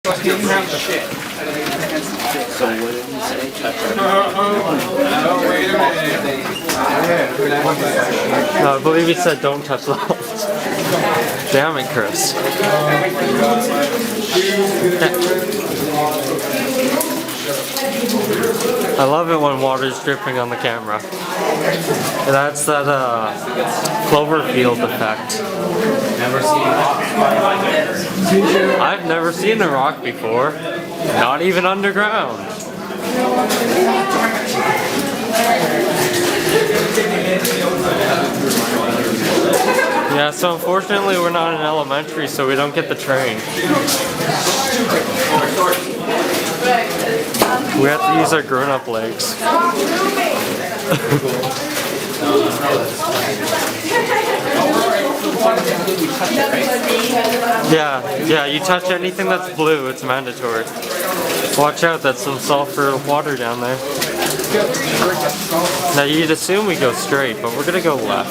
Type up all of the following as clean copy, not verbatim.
So what did you say? Oh, wait a minute. No, I believe he said don't touch the walls. Damn it, Chris. I love it when water's dripping on the camera. That's that Cloverfield effect. I've never seen a rock before. Not even underground. Yeah, so unfortunately we're not in elementary, so we don't get the train. We have to use our grown-up legs. Yeah, you touch anything that's blue, it's mandatory. Watch out, that's some sulfur water down there. Now you'd assume we go straight, but we're gonna go left.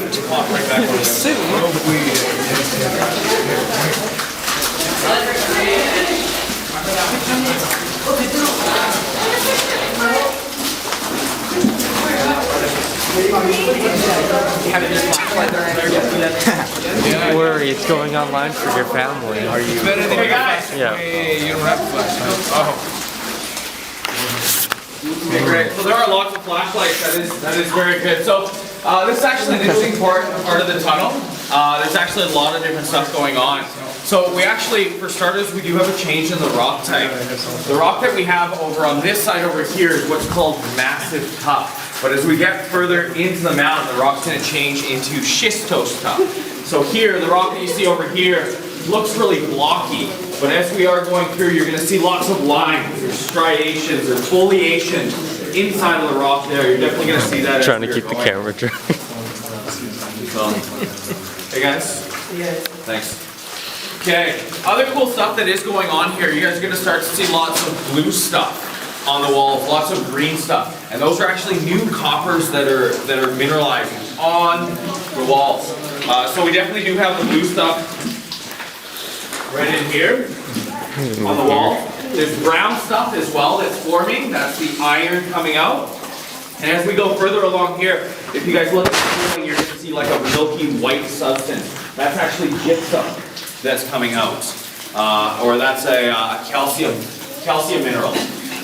Don't worry, it's going online for your family. Are you? Hey guys! Yeah. Hey, you don't have a flashlight. Oh. Okay, great. So there are lots of flashlights. That is very good. So this is actually an interesting part of the tunnel. There's actually a lot of different stuff going on. So we actually, for starters, we do have a change in the rock type. The rock that we have over on this side over here is what's called massive tuff. But as we get further into the mountain, the rock's going to change into schistose tuff. So here, the rock that you see over here looks really blocky. But as we are going through, you're going to see lots of lines, or striations, or foliation inside of the rock there. You're definitely going to see that. Trying to keep the camera dry. Hey guys? Yes. Thanks. Okay, other cool stuff that is going on here, you guys are going to start to see lots of blue stuff on the walls, lots of green stuff. And those are actually new coppers that are mineralizing on the walls. So we definitely do have the blue stuff right in here on the wall. There's brown stuff as well that's forming. That's the iron coming out. And as we go further along here, if you guys look at the ceiling, you're going to see like a milky white substance. That's actually gypsum that's coming out. Or that's a calcium mineral.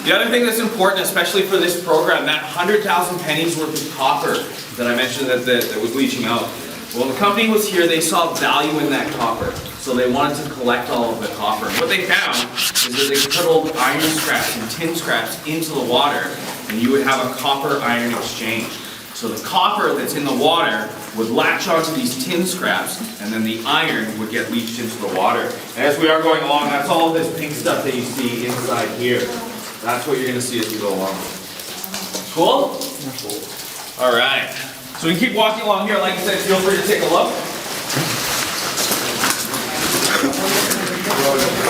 The other thing that's important, especially for this program, that 100,000 pennies worth of copper that I mentioned that was leaching out. Well, when the company was here, they saw value in that copper. So they wanted to collect all of the copper. What they found is that they could put old iron scraps and tin scraps into the water, and you would have a copper-iron exchange. So the copper that's in the water would latch onto these tin scraps, and then the iron would get leached into the water. And as we are going along, that's all of this pink stuff that you see inside here. That's what you're going to see as we go along. Cool? All right. So we can keep walking along here. Like I said, feel free to take a look.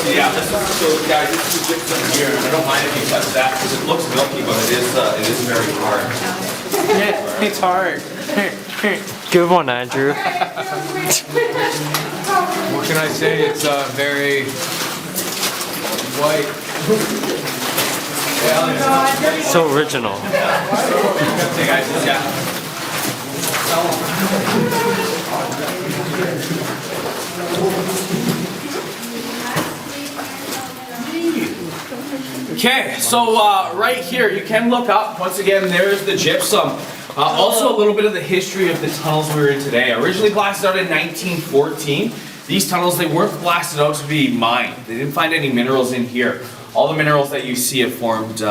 Yeah, so guys, this is gypsum here. I don't mind if you touch that because it looks milky, but it is very hard. Yeah, it's hard. Good one, Andrew. What can I say? It's very white. So original. Hey guys, yeah. Okay, so right here, you can look up. Once again, there's the gypsum. Also a little bit of the history of the tunnels we're in today. Originally blasted out in 1914. These tunnels, they weren't blasted out to be mined. They didn't find any minerals in here. All the minerals that you see have formed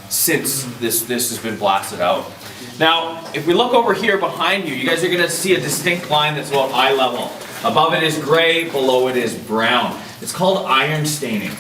since this has been blasted out. Now, if we look over here behind you, you guys are going to see a distinct line that's about eye level. Above it is gray, below it is brown. It's called iron staining.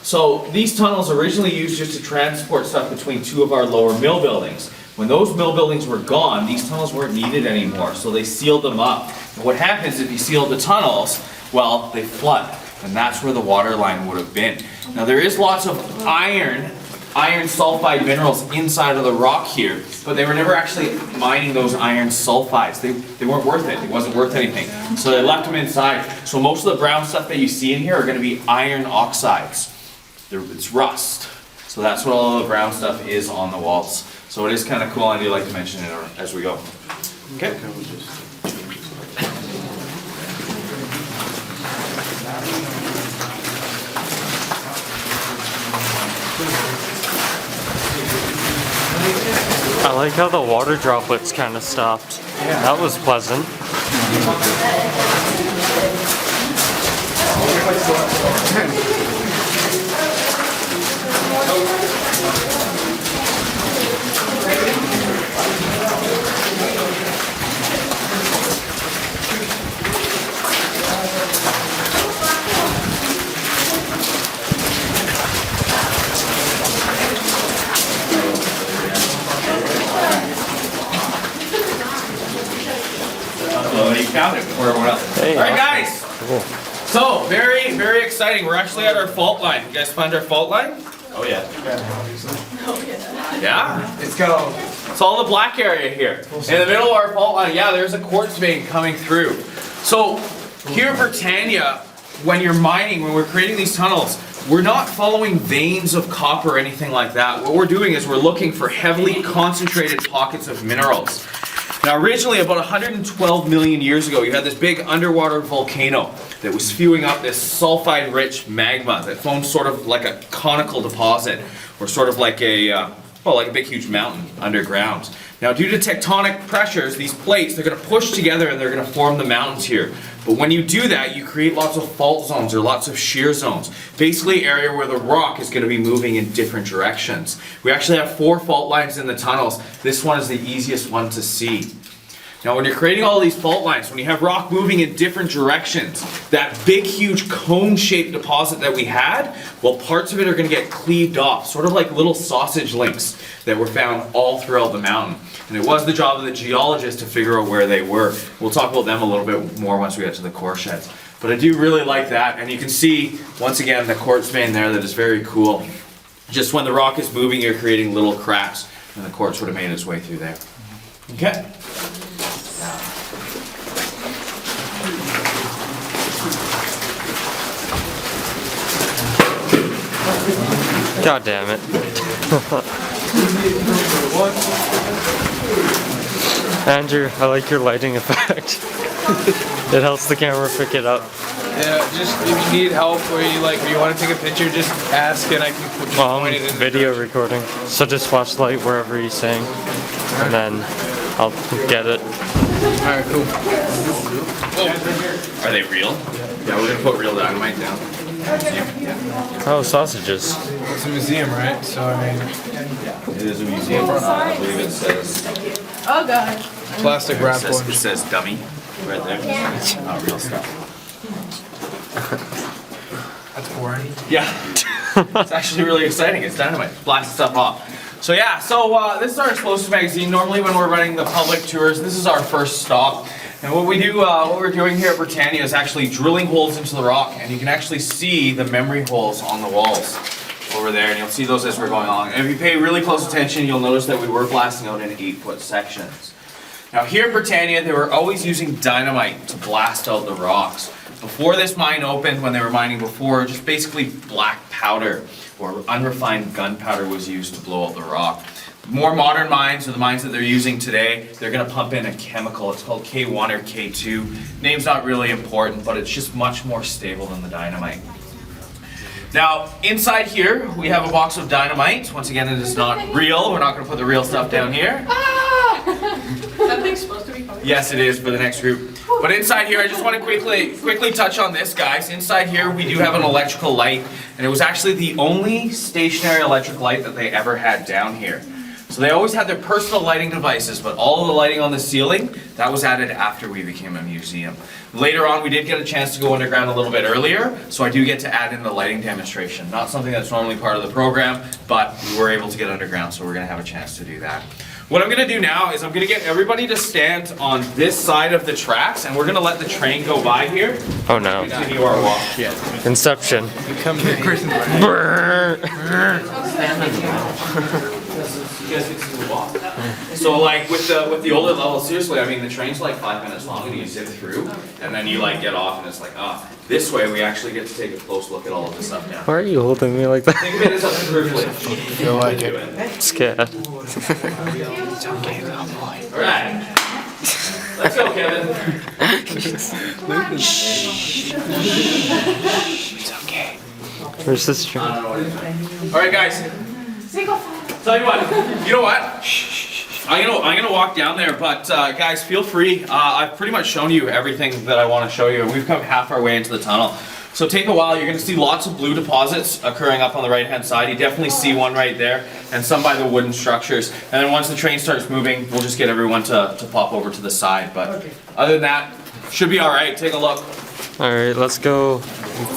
So these tunnels originally used just to transport stuff between two of our lower mill buildings. When those mill buildings were gone, these tunnels weren't needed anymore, so they sealed them up. And what happens if you seal the tunnels? Well, they flood, and that's where the water line would have been. Now there is lots of iron sulfide minerals inside of the rock here, but they were never actually mining those iron sulfides. They weren't worth it. It wasn't worth anything. So they left them inside. So most of the brown stuff that you see in here are going to be iron oxides. it's rust. So that's what all the brown stuff is on the walls. So it is kind of cool, and I do like to mention it as we go. Okay. I like how the water droplets kind of stopped. Yeah. That was pleasant. You found it before everyone else. Hey, all right, guys. Cool. So very, very exciting. We're actually at our fault line. You guys find our fault line? Oh yeah. Yeah. Let's go. It's all the black area here. In the middle of our fault line, yeah, there's a quartz vein coming through. So here in Britannia, when you're mining, when we're creating these tunnels, we're not following veins of copper or anything like that. What we're doing is we're looking for heavily concentrated pockets of minerals. Now originally, about 112 million years ago, you had this big underwater volcano that was spewing up this sulfide-rich magma that formed sort of like a conical deposit, or sort of like a, well, like a big huge mountain underground. Now due to tectonic pressures, these plates, they're going to push together and they're going to form the mountains here. But when you do that, you create lots of fault zones or lots of shear zones. Basically area where the rock is going to be moving in different directions. We actually have 4 fault lines in the tunnels. This one is the easiest one to see. Now when you're creating all these fault lines, when you have rock moving in different directions, that big huge cone-shaped deposit that we had, well, parts of it are going to get cleaved off, sort of like little sausage links that were found all throughout the mountain. And it was the job of the geologist to figure out where they were. We'll talk about them a little bit more once we get to the core sheds. But I do really like that, and you can see, once again, the quartz vein there that is very cool. Just when the rock is moving, you're creating little cracks, and the quartz would have made its way through there. Okay. God damn it. Andrew, I like your lighting effect. It helps the camera pick it up. Yeah, just if you need help or you want to take a picture, just ask and I can just point it in video recording. So just watch the light wherever he's saying, and then I'll get it. Alright, cool. Oh. Are they real? Yeah, we're gonna put real dynamite down. Oh, sausages. It's a museum, right? So I mean, it is a museum. I believe it says. Oh god. Plastic wrap one. It says dummy right there. It's not real stuff. That's boring. Yeah. It's actually really exciting. It's dynamite. Blast stuff off. So yeah, this is our explosive magazine. Normally when we're running the public tours, this is our first stop. And what we're doing here at Britannia is actually drilling holes into the rock, and you can actually see the memory holes on the walls over there, and you'll see those as we're going along. And if you pay really close attention, you'll notice that we were blasting out in 8-foot sections. Now here at Britannia, they were always using dynamite to blast out the rocks. Before this mine opened, when they were mining before, just basically black powder or unrefined gunpowder was used to blow out the rock. More modern mines, or the mines that they're using today, they're going to pump in a chemical. It's called K1 or K2. Name's not really important, but it's just much more stable than the dynamite. Now, inside here, we have a box of dynamite. Once again, it is not real. We're not going to put the real stuff down here. That thing's supposed to be coming. Yes, it is for the next group. But inside here, I just want to quickly touch on this, guys. Inside here, we do have an electrical light, and it was actually the only stationary electric light that they ever had down here. So they always had their personal lighting devices, but all of the lighting on the ceiling, that was added after we became a museum. Later on, we did get a chance to go underground a little bit earlier, so I do get to add in the lighting demonstration. Not something that's normally part of the program, but we were able to get underground, so we're going to have a chance to do that. What I'm going to do now is I'm going to get everybody to stand on this side of the tracks, and we're going to let the train go by here. Oh no. Continue our walk. Inception. Come to Christmas. Brrr. you guys get to move off. So like with the older levels, seriously, I mean the train's like 5 minutes long and you zip through, and then you like get off and it's like, this way we actually get to take a close look at all of this stuff now. Why are you holding me like that? Think of it as a privilege. Feel like it. I'm scared. Alright. Let's go, Kevin. Where's this train? Alright guys. Tell you what, you know what? I'm gonna walk down there, but guys, feel free. I've pretty much shown you everything that I want to show you. We've come half our way into the tunnel. So take a while, you're gonna see lots of blue deposits occurring up on the right hand side. You definitely see one right there, and some by the wooden structures. And then once the train starts moving, we'll just get everyone to pop over to the side. But other than that, should be alright, take a look. Alright, let's go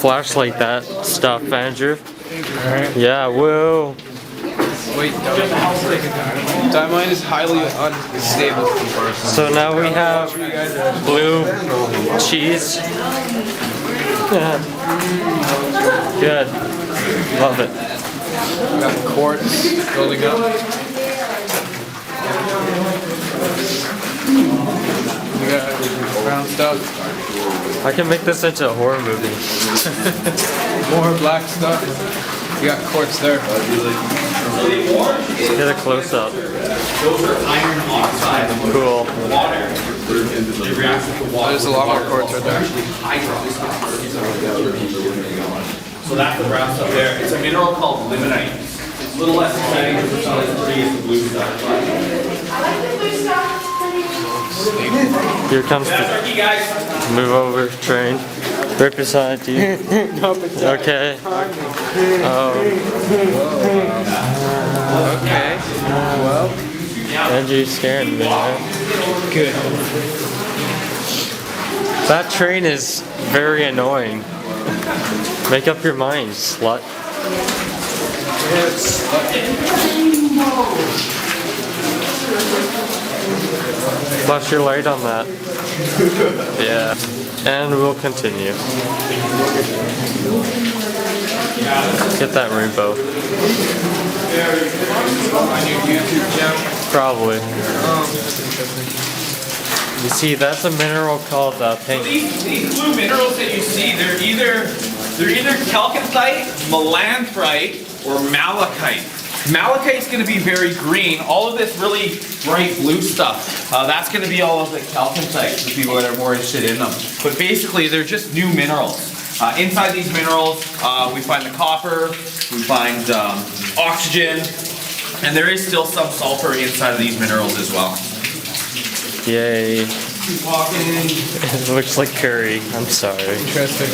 flashlight that stuff, Andrew. Alright. Yeah, whoa. Wait, Diamine is highly unstable. So now we have blue cheese. Good. Love it. We got quartz building up. We got brown stuff. I can make this into a horror movie. More black stuff. We got quartz there. Let's get a close up. Those are iron oxide. Cool. Water. It reacts with the water. There's a lot more quartz right there. So that's the brown stuff there. It's a mineral called limonite. It's a little less exciting because it's not as pretty as the blue stuff. I like the blue stuff. Here comes That's the turkey, guys. move over train. Right beside you. Okay. Oh. Okay. Well, Andrew's scaring me. Right? good. That train is very annoying. Make up your mind, slut. Flash your light on that. Yeah. And we'll continue. Get that rainbow. On your YouTube channel. Probably. You see, that's a mineral called pink. These blue minerals that you see, they're either chalcocite, melanthite, or malachite. Malachite's going to be very green. All of this really bright blue stuff, that's going to be all of the chalcocite, for people that are more interested in them. But basically, they're just new minerals. Inside these minerals, we find the copper, we find oxygen, and there is still some sulfur inside of these minerals as well. Yay. Keep walking. It looks like curry. I'm sorry. Interesting.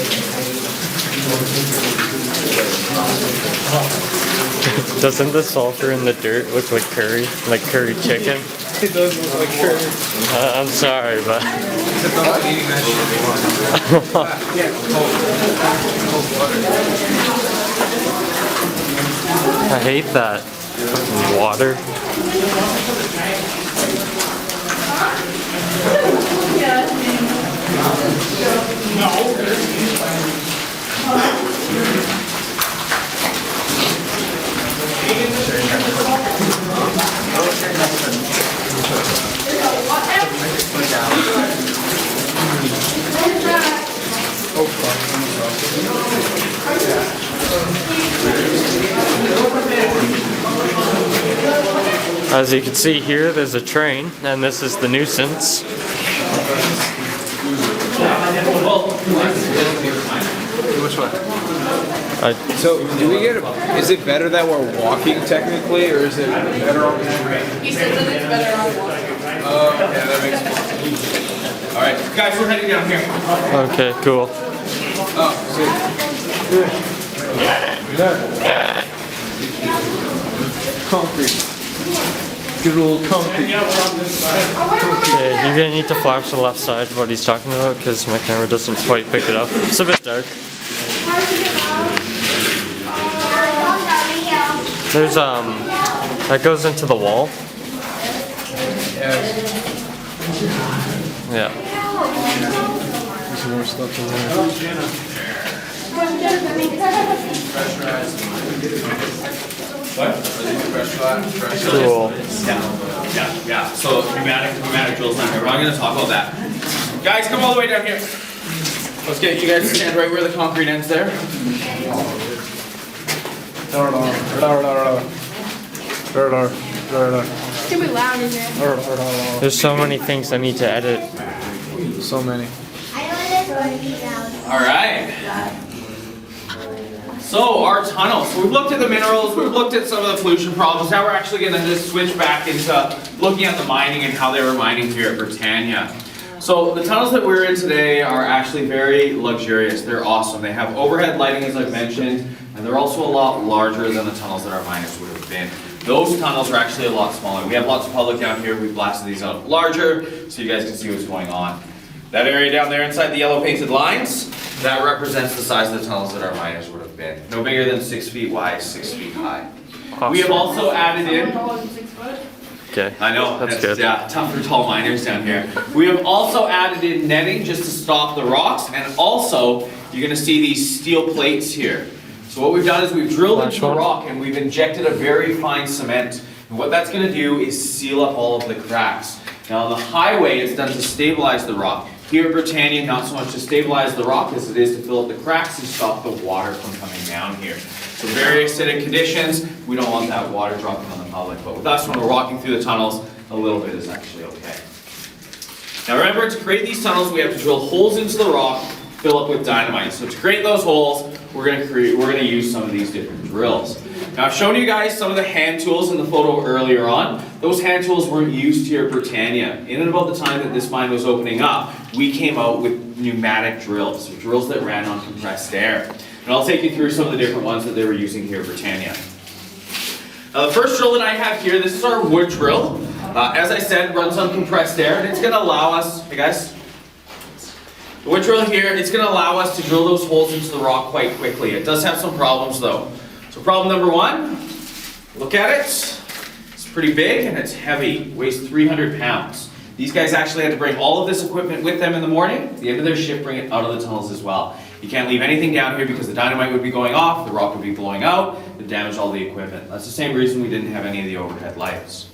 Doesn't the sulfur in the dirt look like curry? Like curry chicken? It does look like curry. I'm sorry, but Except I'm not eating that shit. Yeah, cold water. I hate that. Fucking water. As you can see here, there's a train, and this is the nuisance. Which one? So, do we get is it better that we're walking technically, or is it better on the train? He said that it's better on water. Yeah, that makes sense. Alright, guys, we're heading down here. Okay, cool. Oh, concrete. Good old concrete. Okay, you're gonna need to flash the left side what he's talking about because my camera doesn't quite pick it up. It's a bit dark. There's that goes into the wall. Yeah. There's some more stuff in there. What? Cool. Yeah. So pneumatic drills down here. We're not going to talk about that. Guys, come all the way down here. Let's get you guys to stand right where the concrete ends there. It's gonna be loud in here. There's so many things I need to edit. So many. All right. So our tunnels. We've looked at the minerals. We've looked at some of the pollution problems. Now we're actually going to just switch back into looking at the mining and how they were mining here at Britannia. So the tunnels that we're in today are actually very luxurious. They're awesome. They have overhead lighting, as I've mentioned, and they're also a lot larger than the tunnels that our miners would have been. Those tunnels are actually a lot smaller. We have lots of public down here. We've blasted these out larger so you guys can see what's going on. That area down there inside the yellow painted lines, that represents the size of the tunnels that our miners would have been. No bigger than 6 feet wide, 6 feet high. We have also added in... Okay. I know, That's good. Yeah, tough for tall miners down here. We have also added in netting just to stop the rocks, and also you're going to see these steel plates here. So what we've done is we've drilled into the rock and we've injected a very fine cement. And what that's going to do is seal up all of the cracks. Now on the highway, it's done to stabilize the rock. Here at Britannia, not so much to stabilize the rock as it is to fill up the cracks and stop the water from coming down here. So very acidic conditions, we don't want that water dropping on the public. But with us, when we're walking through the tunnels, a little bit is actually okay. Now remember, to create these tunnels, we have to drill holes into the rock, fill up with dynamite. So to create those holes, we're going to use some of these different drills. Now I've shown you guys some of the hand tools in the photo earlier on. Those hand tools weren't used here at Britannia. In and about the time that this mine was opening up, we came out with pneumatic drills, drills that ran on compressed air. And I'll take you through some of the different ones that they were using here at Britannia. Now the first drill that I have here, this is our wood drill. As I said, runs on compressed air, and it's going to allow us, hey guys, the wood drill here, it's going to allow us to drill those holes into the rock quite quickly. It does have some problems though. So problem number one, look at it. It's pretty big and it's heavy, weighs 300 pounds. These guys actually had to bring all of this equipment with them in the morning. At the end of their shift, bring it out of the tunnels as well. You can't leave anything down here because the dynamite would be going off, the rock would be blowing out, it'd damage all the equipment. That's the same reason we didn't have any of the overhead lights.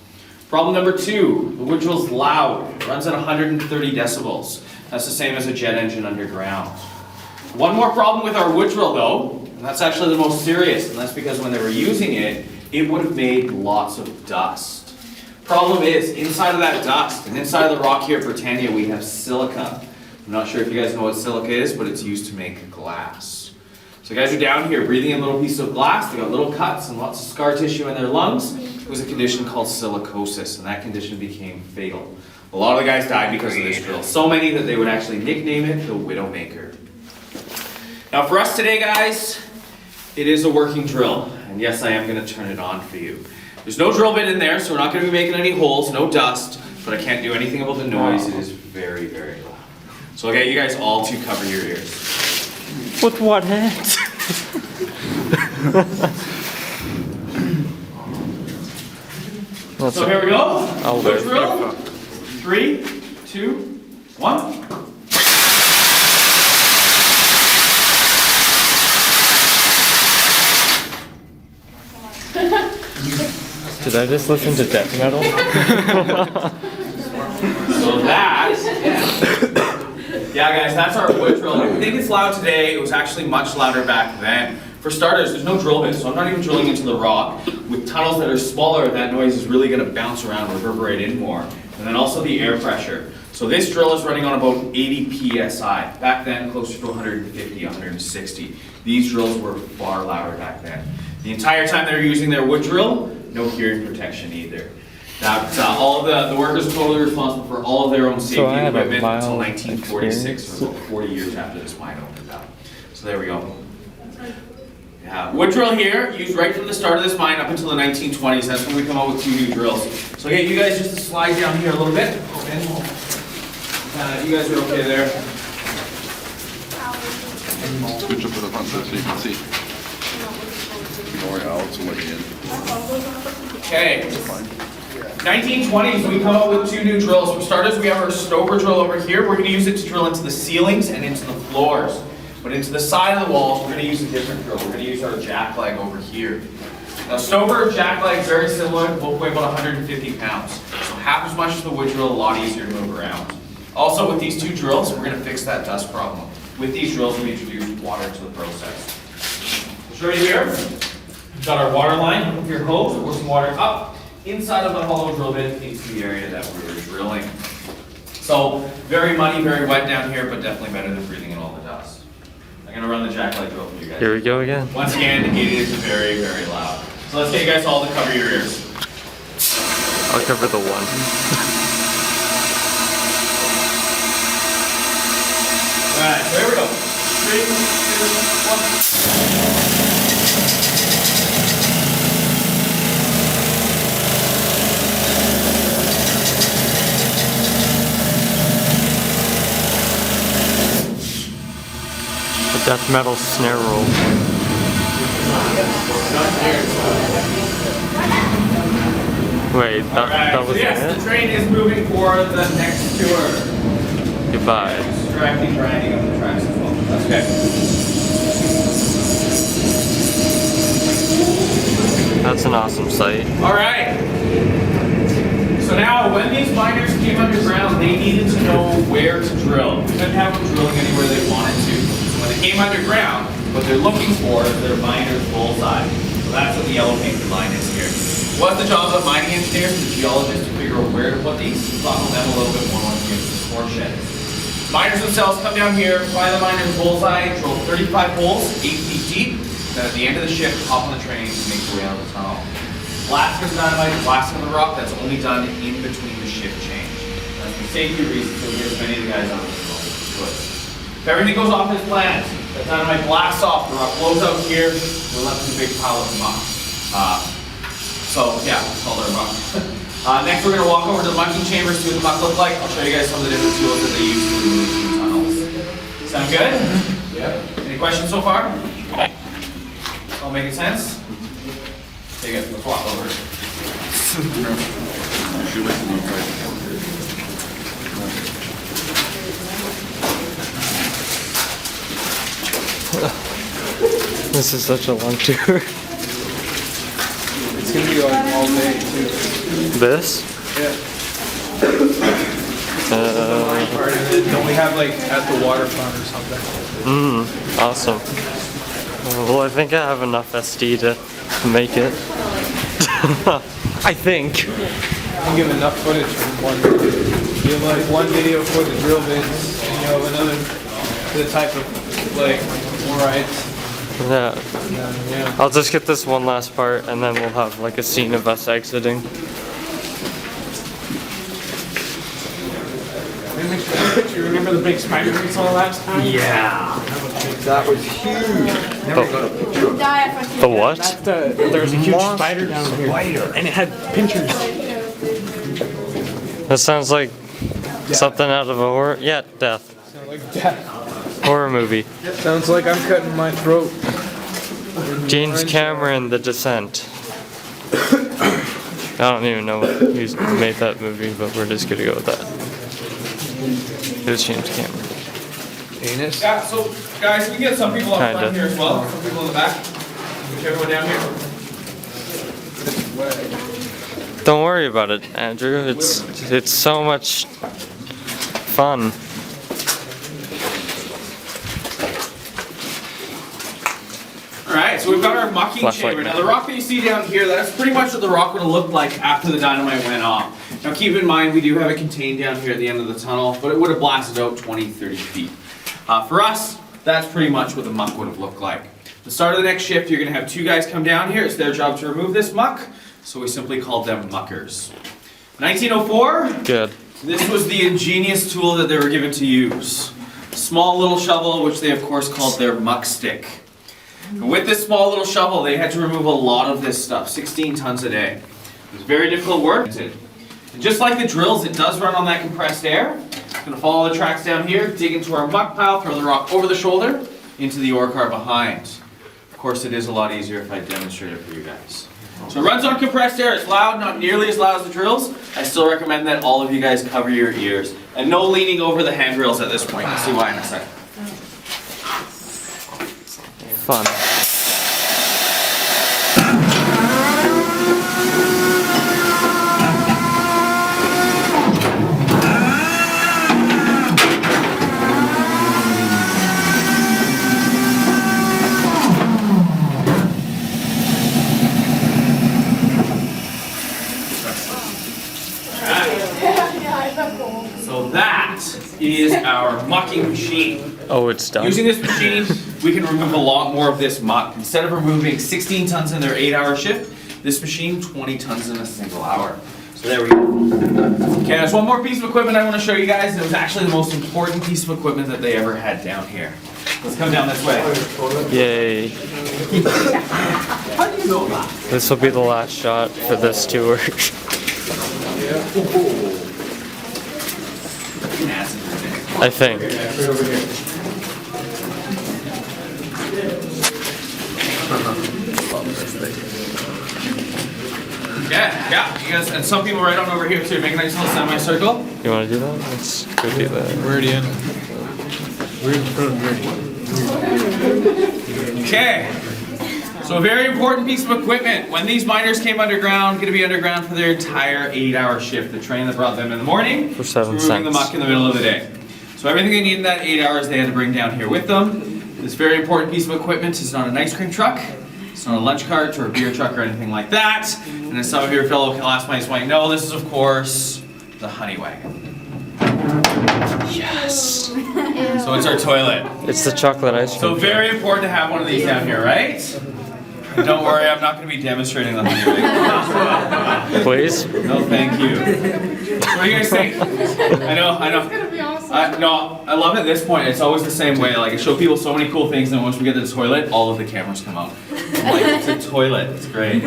Problem number two, the wood drill's loud. It runs at 130 decibels. That's the same as a jet engine underground. One more problem with our wood drill though, and that's actually the most serious, and that's because when they were using it, it would have made lots of dust. Problem is, inside of that dust, and inside of the rock here at Britannia, we have silica. I'm not sure if you guys know what silica is, but it's used to make glass. So guys are down here breathing in little pieces of glass, they got little cuts and lots of scar tissue in their lungs. It was a condition called silicosis, and that condition became fatal. A lot of the guys died because of this drill. So many that they would actually nickname it the Widowmaker. Now for us today, guys, it is a working drill. And yes, I am going to turn it on for you. There's no drill bit in there, so we're not going to be making any holes, no dust, but I can't do anything about the noise. It is very, very loud. So I'll get you guys all to cover your ears. With what hand? So here we go. I'll Wood do it. drill. 3, 2, 1. Did I just listen to death metal? So that, yeah guys, that's our wood drill. I think it's loud today. It was actually much louder back then. For starters, there's no drill bit, so I'm not even drilling into the rock. With tunnels that are smaller, that noise is really going to bounce around, reverberate in more. And then also the air pressure. So this drill is running on about 80 psi. Back then, closer to 150, 160. These drills were far louder back then. The entire time they were using their wood drill, no hearing protection either. That, all of the workers are totally responsible for all of their own safety equipment until 1946, so about 40 years after this mine opened up. So there we go. Yeah, wood drill here, used right from the start of this mine up until the 1920s. That's when we come out with 2 new drills. So I get you guys just to slide down here a little bit. You guys are okay there. Switch up to the front so you can see. Going out, so let you in. Okay. 1920s, we come up with 2 new drills. For starters, we have our stoker drill over here. We're going to use it to drill into the ceilings and into the floors. But into the side of the walls, we're going to use a different drill. We're going to use our jack leg over here. Now Stover, jackleg, very similar, both weigh about 150 pounds. So half as much as the wood drill, a lot easier to move around. Also with these two drills, we're going to fix that dust problem. With these drills, we introduce water to the process. I'll show you here. We've got our water line with your hose, pour some water up inside of the hollow drill bit into the area that we were drilling. So very muddy, very wet down here, but definitely better than breathing in all the dust. I'm going to run the jackleg drill for you guys. Here we go again. Once again, it is very, very loud. So let's get you guys all to cover your ears. I'll cover the one. Alright, so here we go. 3, 2, 1. The death metal snare roll. Wait, that was Yes, it? the train is moving for the next tour. Goodbye. Distracting grinding of the tracks as well. That's okay. That's an awesome sight. Alright. So now, when these miners came underground, they needed to know where to drill. We couldn't have them drilling anywhere they wanted to. So when they came underground, what they're looking for is their miner's bullseye. So that's what the yellow painted line is here. What's the job of mining engineers and geologists to figure out where to put these? Talk with them a little bit more once we get to the core shed. Miners themselves come down here, find the miner's bullseye, drill 35 holes, 8 feet deep. Then at the end of the shift, hop on the train and make your way out of the tunnel. Blasting the dynamite, blasting the rock, that's only done in between the shift change. That's for safety reasons, so we get as many of the guys out of the tunnel as we could. If everything goes off as planned, the dynamite blasts off, the rock blows out here, we're left with a big pile of muck. So yeah, it's called our muck. Next we're going to walk over to the mucking chambers, see what the muck looks like. I'll show you guys some of the different tools that they use to remove these tunnels. Sound good? Yeah. Any questions so far? All making sense? Okay, guys, let's walk over. This is such a long tour. It's gonna be like all day too. This? Yeah. Don't we have like at the waterfront or something? Awesome. Well, I think I have enough SD to make it. I think. You give enough footage from one video. You have like one video for the drill bits, and you have another for the type of like rides. Yeah. Yeah. I'll just get this one last part and then we'll have like a scene of us exiting. You remember the big spider we saw last time? Yeah. That was huge. The what? There was a huge spider down here. And it had pinchers. That sounds like something out of a horror. Yeah, death. Sounds like death. Horror movie. Sounds like I'm cutting my throat. James Cameron, The Descent. I don't even know who's made that movie, but we're just gonna go with that. It was James Cameron. Anus? Yeah, so guys, we get some people up Kinda. front here as well, some people in the back. Get everyone down here. Don't worry about it, Andrew. It's so much fun. Alright, so we've got our mucking Flashlight chamber. man. Now the rock that you see down here, that's pretty much what the rock would have looked like after the dynamite went off. Now keep in mind, we do have it contained down here at the end of the tunnel, but it would have blasted out 20, 30 feet. For us, that's pretty much what the muck would have looked like. The start of the next shift, you're going to have two guys come down here. It's their job to remove this muck, so we simply called them muckers. 1904, Good. this was the ingenious tool that they were given to use. Small little shovel, which they of course called their muck stick. And with this small little shovel, they had to remove a lot of this stuff, 16 tons a day. It was very difficult work. And just like the drills, it does run on that compressed air. It's going to follow the tracks down here, dig into our muck pile, throw the rock over the shoulder, into the ore car behind. Of course, it is a lot easier if I demonstrate it for you guys. So it runs on compressed air. It's loud, not nearly as loud as the drills. I still recommend that all of you guys cover your ears. And no leaning over the handrails at this point. You'll see why in a second. Fun. So that is our mucking machine. Oh, it's done. Using this machine, we can remove a lot more of this muck. Instead of removing 16 tons in their 8-hour shift, this machine 20 tons in a single hour. So there we go. Okay, there's one more piece of equipment I want to show you guys. It was actually the most important piece of equipment that they ever had down here. Let's come down this way. Yay. How do you know that? This will be the last shot for this tour. I think. Yeah, you guys, and some people right on over here too. Make a nice little semicircle. You want to do that? Let's go do that. We're already in. Okay. So a very important piece of equipment. When these miners came underground, going to be underground for their entire 8-hour shift. The train that brought them in the morning, For 7 removing the cents. muck in the middle of the day. So everything they need in that 8 hours, they had to bring down here with them. This very important piece of equipment is not an ice cream truck. It's not a lunch cart or a beer truck or anything like that. And as some of your fellow class mice might know, this is of course the honey wagon. Yes. So it's our toilet. It's the chocolate ice So cream. very important to have one of these down here, right? Don't worry, I'm not going to be demonstrating the honey wagon. Please? No, thank you. What do you guys think? I know. It's gonna be awesome. No, I love it at this point. It's always the same way. Like, I show people so many cool things, and once we get to the toilet, all of the cameras come out. I'm like, it's a toilet. It's great.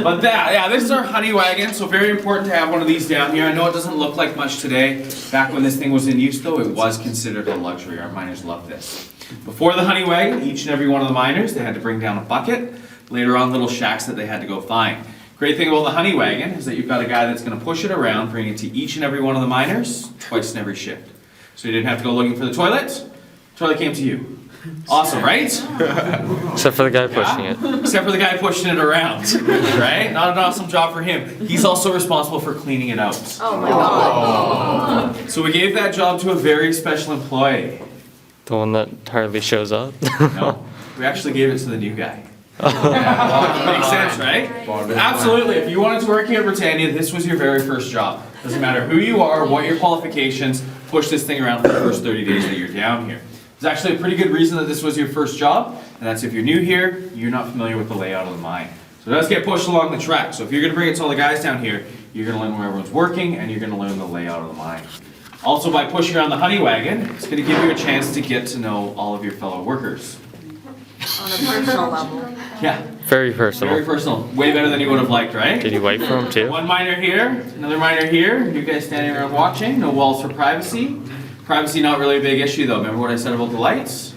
But this is our honey wagon. So very important to have one of these down here. I know it doesn't look like much today. Back when this thing was in use, though, it was considered a luxury. Our miners loved this. Before the honey wagon, each and every one of the miners, they had to bring down a bucket. Later on, little shacks that they had to go find. Great thing about the honey wagon is that you've got a guy that's going to push it around, bring it to each and every one of the miners, twice in every shift. So you didn't have to go looking for the toilet. Toilet came to you. Awesome, right? Except for the guy pushing it. Except for the guy pushing it around, right? Not an awesome job for him. He's also responsible for cleaning it out. Oh my god. So we gave that job to a very special employee. The one that hardly shows up. No, we actually gave it to the new guy. Yeah, makes sense, right? Absolutely. If you wanted to work here at Britannia, this was your very first job. Doesn't matter who you are, what your qualifications, push this thing around for the first 30 days that you're down here. There's actually a pretty good reason that this was your first job, and that's if you're new here, you're not familiar with the layout of the mine. So it does get pushed along the track. So if you're going to bring it to all the guys down here, you're going to learn where everyone's working, and you're going to learn the layout of the mine. Also, by pushing around the honey wagon, it's going to give you a chance to get to know all of your fellow workers. On a personal level. Yeah, Very personal. very personal. Way better than you would have liked, right? Did you wait for him too? One miner here, another miner here. You guys standing around watching. No walls for privacy. Privacy not really a big issue though. Remember what I said about the lights?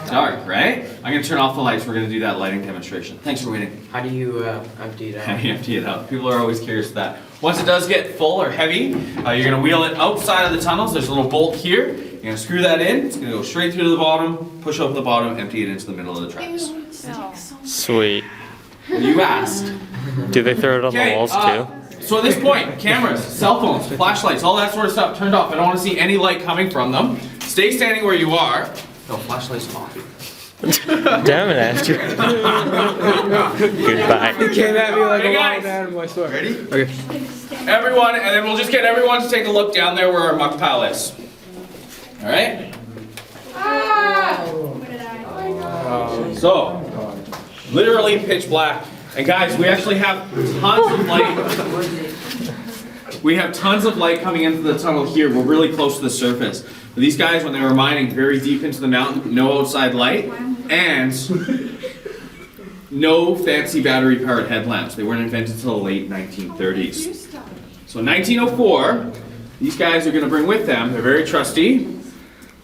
Dark, right? I'm going to turn off the lights. We're going to do that lighting demonstration. Thanks for waiting. How do you empty it How out? do you empty it out? People are always curious of that. Once it does get full or heavy, you're going to wheel it outside of the tunnels. There's a little bolt here. You're going to screw that in. It's going to go straight through to the bottom, push open the bottom, empty it into the middle of the tracks. Sweet. You asked. Do they throw it on the walls too? So at this point, cameras, cell phones, flashlights, all that sort of stuff turned off. I don't want to see any light coming from them. Stay standing where you are. No, flashlight's off. Damn it, Andrew. Goodbye. You came at me like Hey, a guys. wild animal, I swear. Ready? Okay. Everyone, and then we'll just get everyone to take a look down there where our muck pile is. All right? So, literally pitch black. And guys, we actually have tons of light. We have tons of light coming into the tunnel here. We're really close to the surface. But these guys, when they were mining very deep into the mountain, no outside light, and no fancy battery-powered headlamps. They weren't invented until the late 1930s. So in 1904, these guys are going to bring with them, they're very trusty,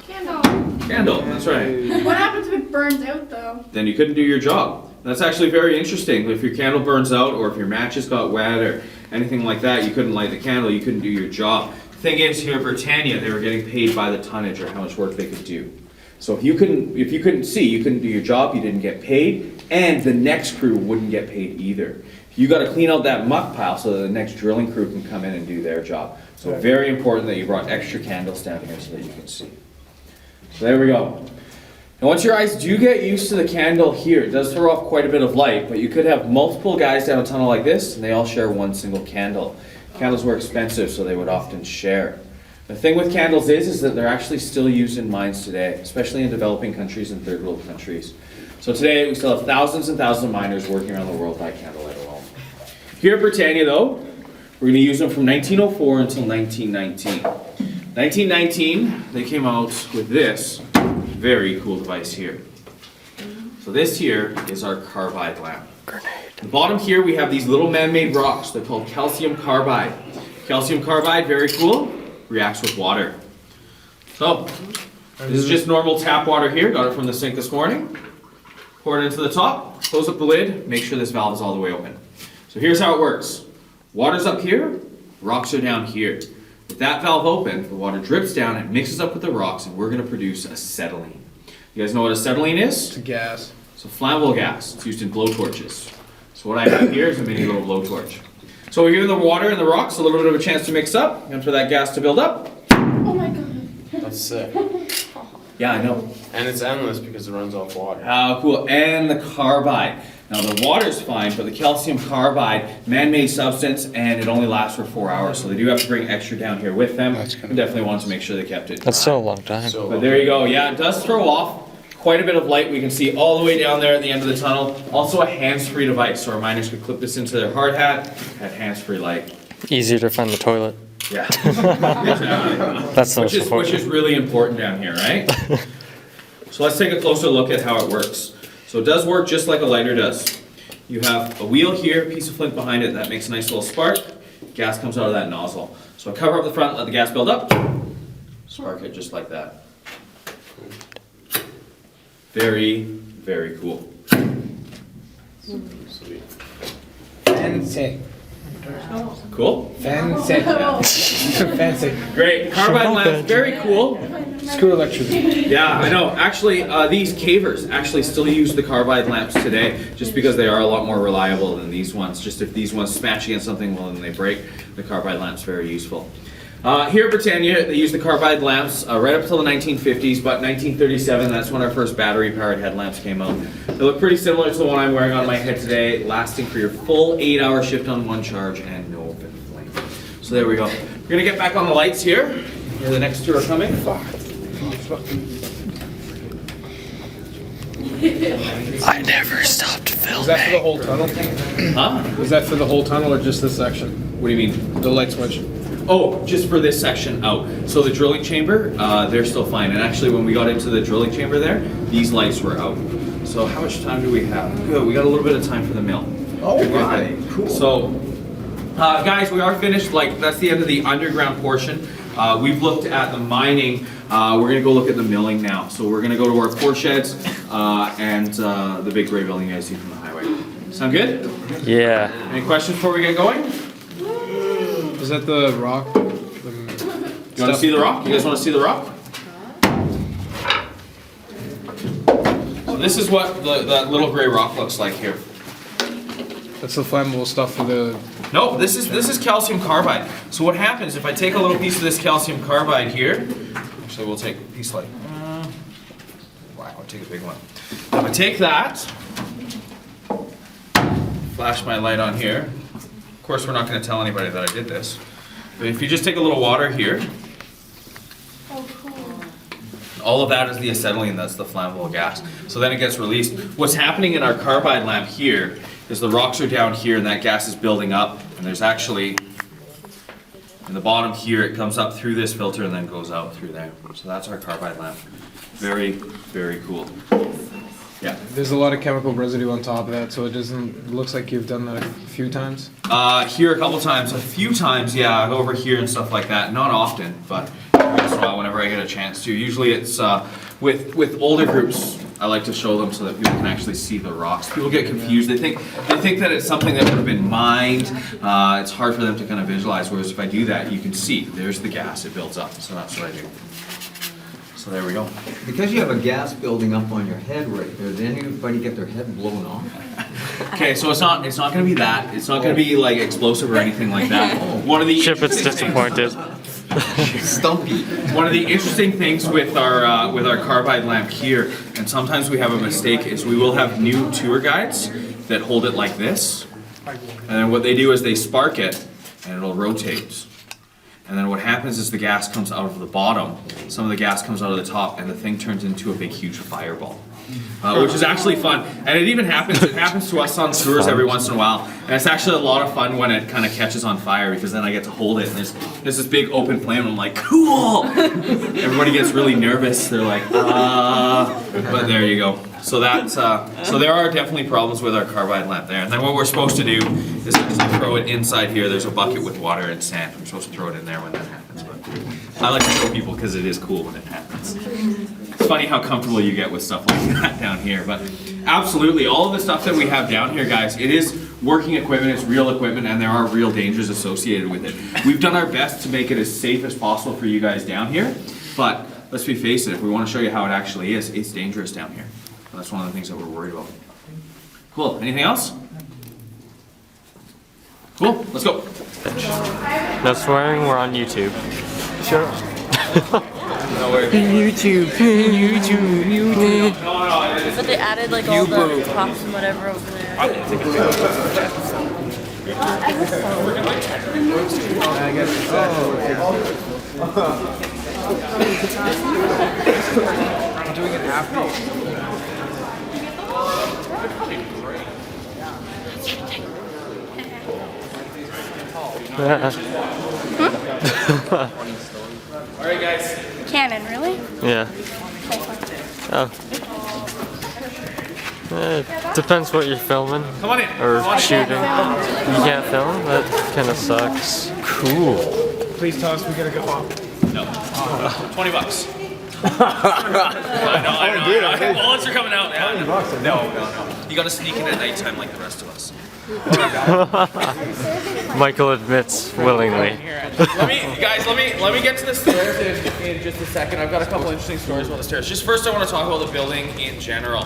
candle, that's right. What happens if it burns out though? Then you couldn't do your job. That's actually very interesting. If your candle burns out or if your matches got wet or anything like that, you couldn't light the candle, you couldn't do your job. Thing is, here at Britannia, they were getting paid by the tonnage or how much work they could do. So if you couldn't see, you couldn't do your job, you didn't get paid, and the next crew wouldn't get paid either. You got to clean out that muck pile so that the next drilling crew can come in and do their job. So very important that you brought extra candles down here so that you can see. So there we go. And once your eyes do get used to the candle here, it does throw off quite a bit of light, but you could have multiple guys down a tunnel like this, and they all share one single candle. Candles were expensive, so they would often share. The thing with candles is that they're actually still used in mines today, especially in developing countries and third world countries. So today we still have thousands and thousands of miners working around the world by candlelight alone. Here at Britannia though, we're going to use them from 1904 until 1919. 1919, they came out with this very cool device here. So this here is our carbide lamp. At the bottom here we have these little man-made rocks. They're called calcium carbide. Calcium carbide, very cool, reacts with water. So, this is just normal tap water here. Got it from the sink this morning. Pour it into the top, close up the lid, make sure this valve is all the way open. So here's how it works. Water's up here, rocks are down here. With that valve open, the water drips down, it mixes up with the rocks, and we're going to produce acetylene. You guys know what acetylene is? It's a gas. It's a flammable gas. It's used in blowtorches. So what I have here is a mini little blowtorch. So we're giving the water and the rocks a little bit of a chance to mix up, and for that gas to build up. Oh my god. That's sick. Yeah, I know. And it's endless because it runs off water. How cool. And the carbide. Now the water's fine, but the calcium carbide, man-made substance, and it only lasts for 4 hours. So they do have to bring extra down here with them. We definitely want to make sure they kept it dry. That's still a long time. But there you go. Yeah, it does throw off quite a bit of light. We can see all the way down there at the end of the tunnel. Also a hands-free device, so our miners could clip this into their hard hat, have hands-free light. Easier to find the toilet. Yeah. Exactly. That's the most Which important. is really important down here, right? So let's take a closer look at how it works. So it does work just like a lighter does. You have a wheel here, a piece of flint behind it, that makes a nice little spark. Gas comes out of that nozzle. So I cover up the front, let the gas build up, spark it just like that. Very, very cool. Fancy. Cool? Fancy. Fancy. Great. Carbide lamps, very cool. Screw electricity. Yeah, I know. Actually, these cavers actually still use the carbide lamps today, just because they are a lot more reliable than these ones. Just if these ones smash against something, well, then they break. The carbide lamp's very useful. Here at Britannia, they use the carbide lamps right up until the 1950s, but 1937, that's when our first battery-powered headlamps came out. They look pretty similar to the one I'm wearing on my head today, lasting for your full 8-hour shift on one charge and no open flame. So there we go. We're gonna get back on the lights here. Here the next two are coming. I never stopped Is that for the filming. whole tunnel? Huh? Is that for the whole tunnel or just this section? What do you mean? The light switch. Oh, just for this section out. So the drilling chamber, they're still fine. And actually when we got into the drilling chamber there, these lights were out. So how much time do we have? Good, we got a little bit of time for the mill. Oh, right, cool. So, guys, we are finished. Like, that's the end of the underground portion. We've looked at the mining. We're gonna go look at the milling now. So we're gonna go to our core sheds and the big gray building you guys see from the highway. Sound good? Yeah. Any questions before we get going? Is that the rock? You wanna see the rock? You guys wanna see the rock? So this is what that little gray rock looks like here. That's the flammable stuff for the. No, this is calcium carbide. So what happens if I take a little piece of this calcium carbide here? Actually, we'll take a piece like. Wow, I'll take a big one. If I take that, flash my light on here. Of course, we're not going to tell anybody that I did this. But if you just take a little water here, Oh, cool. all of that is the acetylene, that's the flammable gas. So then it gets released. What's happening in our carbide lamp here is the rocks are down here and that gas is building up. And there's actually, in the bottom here, it comes up through this filter and then goes out through there. So that's our carbide lamp. Very, very cool. Yeah. There's a lot of chemical residue on top of that, so it doesn't. It looks like you've done that a few times. Here a couple times, a few times, yeah, over here and stuff like that. Not often, but every once in a while, whenever I get a chance to. Usually it's with older groups. I like to show them so that people can actually see the rocks. People get confused. They think that it's something that would have been mined. It's hard for them to kind of visualize. Whereas if I do that, you can see there's the gas. It builds up. So that's what I do. So there we go. Because you have a gas building up on your head right there, did anybody get their head blown off? Okay, so it's not going to be that. It's not going to be like explosive or anything like that. One of the Chip is disappointed. Stumpy. One of the interesting things with our carbide lamp here, and sometimes we have a mistake, is we will have new tour guides that hold it like this, and then what they do is they spark it, and it'll rotate. And then what happens is the gas comes out of the bottom, some of the gas comes out of the top, and the thing turns into a big, huge fireball. Which is actually fun. And it even happens, it happens to us on tours every once in a while. And it's actually a lot of fun when it kind of catches on fire, because then I get to hold it and there's this big open flame and I'm like, cool! Everybody gets really nervous. They're like, but there you go. So that's, so there are definitely problems with our carbide lamp there. And then what we're supposed to do is throw it inside here. There's a bucket with water and sand. We're supposed to throw it in there when that happens. But I like to show people because it is cool when it happens. It's funny how comfortable you get with stuff like that down here, but absolutely, all of the stuff that we have down here, guys, it is working equipment, it's real equipment, and there are real dangers associated with it. We've done our best to make it as safe as possible for you guys down here, but let's be face it, if we want to show you how it actually is, it's dangerous down here. And that's one of the things that we're worried about. Cool, anything else? Cool, let's go. No swearing, we're on YouTube. Sure. No worries. YouTube. But they added like all the props and whatever over there. I guess I'm doing it after. Alright guys. Canon, really? Yeah. Oh. Depends what you're filming Come on in. or Come on in. shooting. You can't film? That kind of sucks. Cool. Please tell us we gotta go off. No. $20. I know. Bullets are coming out. Yeah. No. You gotta sneak in at nighttime like the rest of us. Michael admits willingly. Let me get to the stairs in just a second. I've got a couple interesting stories about the stairs. Just first I want to talk about the building in general.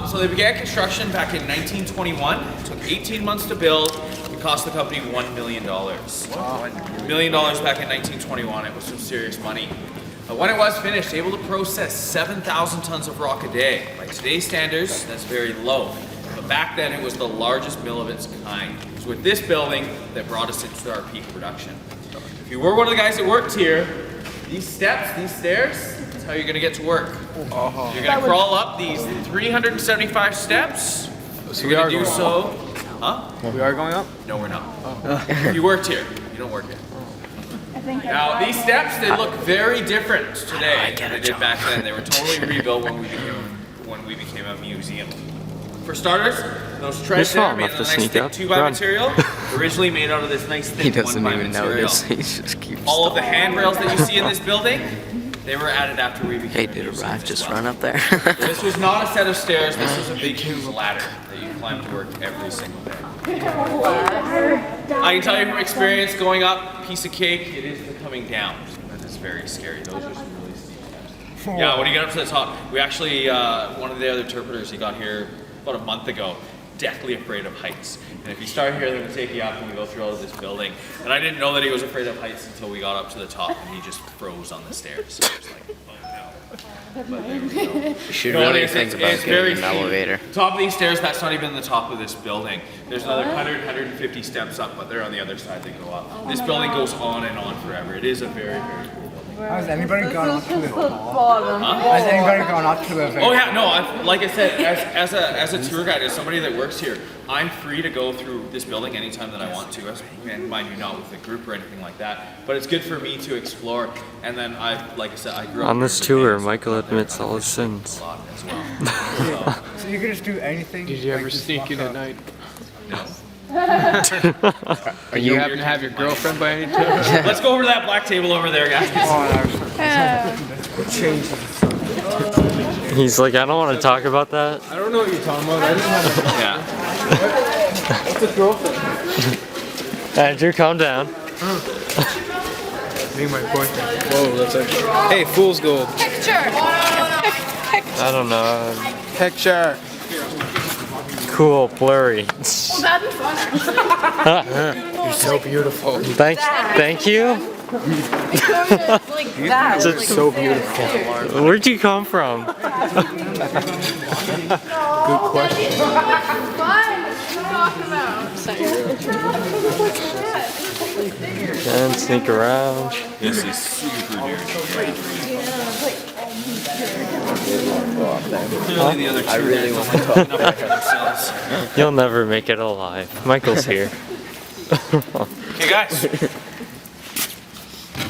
So they began construction back in 1921. It took 18 months to build. It cost the company $1 million. $1 million back in 1921. It was some serious money. When it was finished, able to process 7,000 tons of rock a day. By today's standards, that's very low. But back then, it was the largest mill of its kind. It was with this building that brought us into our peak production. If you were one of the guys that worked here, these steps, these stairs, that's how you're gonna get to work. You're gonna crawl up these 375 steps. So You're gonna do so. Huh? We are going up? No, we're not. If you worked here, you don't work here. Now, these steps, they look very different today than they did back then. They were totally rebuilt when we became a museum. For starters, those treads there made of a nice thick 2x material, originally made out of this nice thick 1x material. All of the handrails that you see in this building, they were added after we became a museum. Hey, just run up there. This was not a set of stairs, this was a big huge ladder that you climb to work every single day. I can tell you from experience, going up, piece of cake, it is the coming down. That is very scary. Those are some really steep steps. Yeah, when you get up to the top, we actually, one of the other interpreters, he got here about a month ago, deathly afraid of heights. And if you start here, they're gonna take you up and we go through all of this building. And I didn't know that he was afraid of heights until we got up to the top and he just froze on the stairs. So I was like, oh no. But there we go. You should really think about getting an elevator. Top of these stairs, that's not even the top of this building. There's another 150 steps up, but they're on the other side, they go up. This building goes on and on forever. It is a very, very cool building. Has anybody gone up to it? Has anybody gone up to it? Oh yeah, no, like I said, as a tour guide, as somebody that works here, I'm free to go through this building anytime that I want to, and mind you, not with a group or anything like that, but it's good for me to explore, and then like I said, I grew up On this tour, Michael admits all his sins. a lot as well. So you can just do anything? Did you ever sneak in at night? No. Are you happen to have your girlfriend by any chance? Let's go over to that black table over there, guys. He's like, I don't want to talk about that. I don't know what you're talking about. I didn't have Yeah. What's a girlfriend? Andrew, calm down. Me, my boyfriend. Whoa, that's actually. Hey, fool's gold. Picture. I don't know. Picture. Cool, blurry. Well, that'd be fun, actually. You're so beautiful. Thank you. Like that. It's so beautiful. Where'd you come from? Good question. Fun. What are you talking about? And sneak around. This is super dirty. Clearly the other two really want to talk enough for themselves. You'll never make it alive. Michael's here. Okay guys,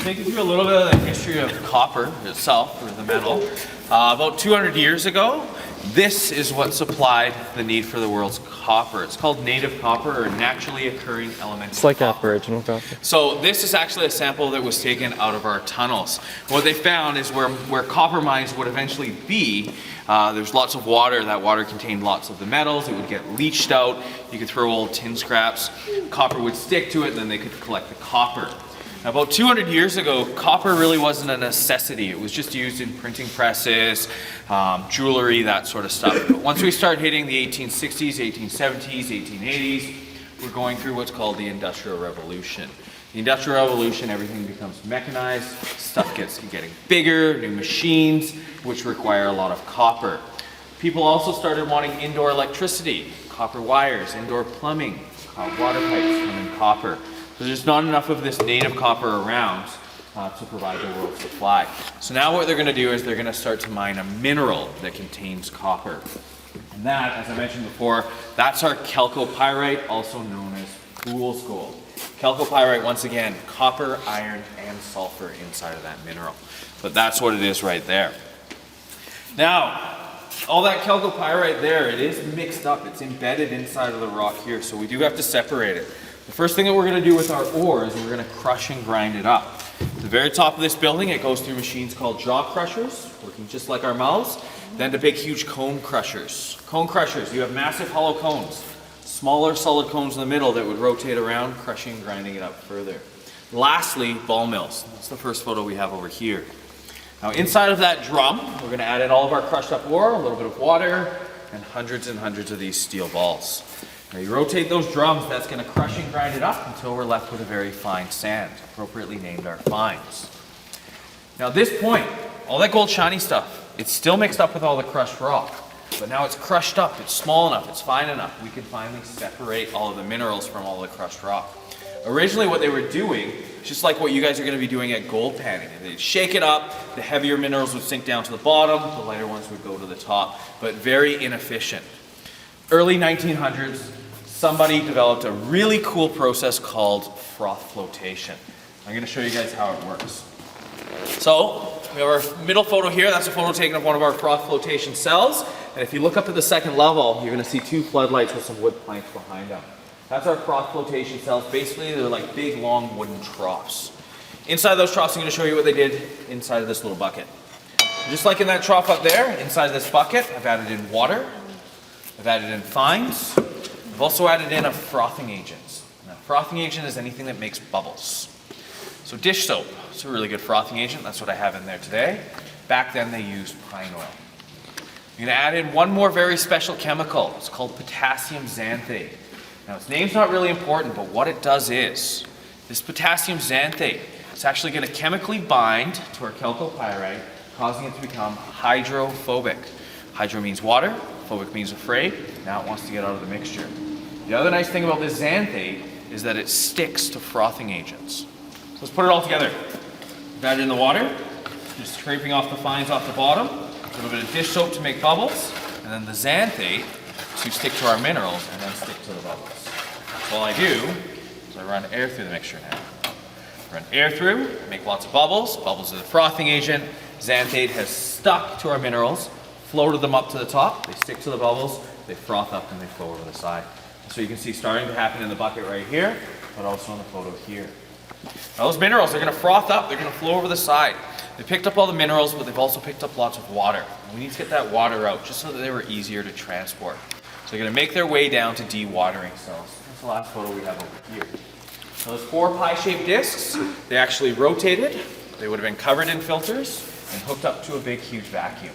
take you through a little bit of the history of copper itself, or the metal. About 200 years ago, this is what supplied the need for the world's copper. It's called native copper, or naturally occurring elemental It's like copper. Aboriginal copper. So this is actually a sample that was taken out of our tunnels. What they found is where copper mines would eventually be, there's lots of water. That water contained lots of the metals. It would get leached out. You could throw old tin scraps. Copper would stick to it, and then they could collect the copper. Now, about 200 years ago, copper really wasn't a necessity. It was just used in printing presses, jewelry, that sort of stuff. But once we start hitting the 1860s, 1870s, 1880s, we're going through what's called the Industrial Revolution. The Industrial Revolution, everything becomes mechanized, stuff gets getting bigger, new machines, which require a lot of copper. People also started wanting indoor electricity, copper wires, indoor plumbing, water pipes come in copper. So there's not enough of this native copper around to provide the world's supply. So now what they're going to do is they're going to start to mine a mineral that contains copper. And that, as I mentioned before, that's our chalcopyrite, also known as fool's gold. Chalcopyrite, once again, copper, iron, and sulfur inside of that mineral. But that's what it is right there. Now, all that chalcopyrite there, it is mixed up. It's embedded inside of the rock here, so we do have to separate it. The first thing that we're going to do with our ore is we're going to crush and grind it up. At the very top of this building, it goes through machines called jaw crushers, working just like our mouths, then to big, huge cone crushers. Cone crushers, you have massive hollow cones, smaller solid cones in the middle that would rotate around, crushing and grinding it up further. Lastly, ball mills. That's the first photo we have over here. Now inside of that drum, we're going to add in all of our crushed up ore, a little bit of water, and hundreds of these steel balls. Now you rotate those drums, that's going to crush and grind it up until we're left with a very fine sand, appropriately named our fines. Now at this point, all that gold shiny stuff, it's still mixed up with all the crushed rock, but now it's crushed up, it's small enough, it's fine enough, we can finally separate all of the minerals from all the crushed rock. Originally what they were doing, just like what you guys are going to be doing at gold panning, they'd shake it up, the heavier minerals would sink down to the bottom, the lighter ones would go to the top, but very inefficient. Early 1900s, somebody developed a really cool process called froth flotation. I'm going to show you guys how it works. So, we have our middle photo here. That's a photo taken of one of our froth flotation cells. And if you look up at the second level, you're going to see two floodlights with some wood planks behind them. That's our froth flotation cells. Basically, they're like big, long wooden troughs. Inside those troughs, I'm going to show you what they did inside of this little bucket. Just like in that trough up there, inside this bucket, I've added in water. I've added in fines. I've also added in a frothing agent. Now, frothing agent is anything that makes bubbles. So dish soap, it's a really good frothing agent. That's what I have in there today. Back then they used pine oil. I'm going to add in one more very special chemical. It's called potassium xanthate. Now its name's not really important, but what it does is, this potassium xanthate, it's actually going to chemically bind to our chalcopyrite, causing it to become hydrophobic. Hydro means water, phobic means afraid. Now it wants to get out of the mixture. The other nice thing about this xanthate is that it sticks to frothing agents. So let's put it all together. We've added in the water, just scraping off the fines off the bottom, a little bit of dish soap to make bubbles, and then the xanthate to stick to our minerals and then stick to the bubbles. So all I do is I run air through the mixture now. Run air through, make lots of bubbles. Bubbles are the frothing agent. Xanthate has stuck to our minerals, floated them up to the top, they stick to the bubbles, they froth up and they flow over the side. So you can see starting to happen in the bucket right here, but also in the photo here. Now those minerals, they're going to froth up, they're going to flow over the side. They picked up all the minerals, but they've also picked up lots of water. And we need to get that water out just so that they were easier to transport. So they're going to make their way down to dewatering cells. That's the last photo we have over here. So those 4 pie-shaped discs, they actually rotated. They would have been covered in filters and hooked up to a big, huge vacuum.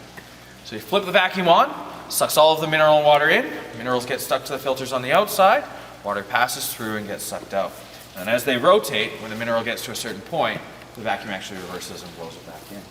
So you flip the vacuum on, sucks all of the mineral and water in. Minerals get stuck to the filters on the outside. Water passes through and gets sucked out. And as they rotate, when the mineral gets to a certain point, the vacuum actually reverses and blows it back in.